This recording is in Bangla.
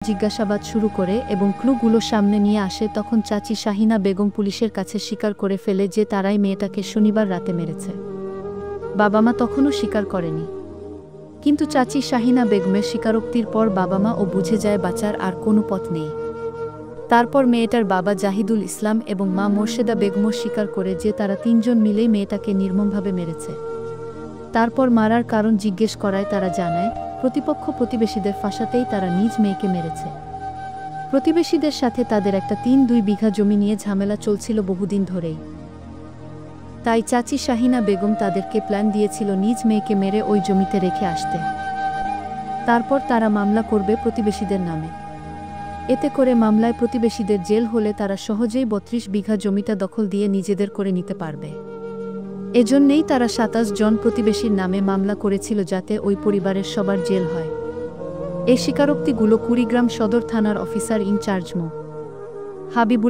জিজ্ঞাসাবাদ শুরু করে এবং ক্লুগুলো সামনে নিয়ে আসে, তখন চাচি শাহিনা বেগম পুলিশের কাছে স্বীকার করে ফেলে যে তারাই মেয়েটাকে শনিবার রাতে মেরেছে। বাবা মা তখনও স্বীকার করেনি, কিন্তু চাচি শাহিনা বেগমের স্বীকারোক্তির পর বাবা মা ও বুঝে যায় বাঁচার আর কোনো পথ নেই। তারপর মেয়েটার বাবা জাহিদুল ইসলাম এবং মা মোর্শেদা বেগমও স্বীকার করে যে তারা তিনজন মিলেই মেয়েটাকে নির্মমভাবে মেরেছে। তারপর মারার কারণ জিজ্ঞেস করায় তারা জানায়, প্রতিপক্ষ প্রতিবেশীদের ফাঁসাতেই তারা নিজ মেয়েকে মেরেছে। প্রতিবেশীদের সাথে তাদের একটা ৩-২ বিঘা জমি নিয়ে ঝামেলা চলছিল বহুদিন ধরেই। তাই চাচি শাহিনা বেগম তাদেরকে প্ল্যান দিয়েছিল নিজ মেয়েকে মেরে ওই জমিতে রেখে আসতে। তারপর তারা মামলা করবে প্রতিবেশীদের নামে। এতে করে মামলায় প্রতিবেশীদের জেল হলে তারা সহজেই ৩২ বিঘা জমিটা দখল দিয়ে নিজেদের করে নিতে পারবে। এজন্যেই তারা ২৭ জন প্রতিবেশীর নামে মামলা করেছিল, যাতে ওই পরিবারের সবার জেল হয়। এই স্বীকারোক্তিগুলো কুড়িগ্রাম সদর থানার অফিসার ইনচার্জ মো. হাবিবুল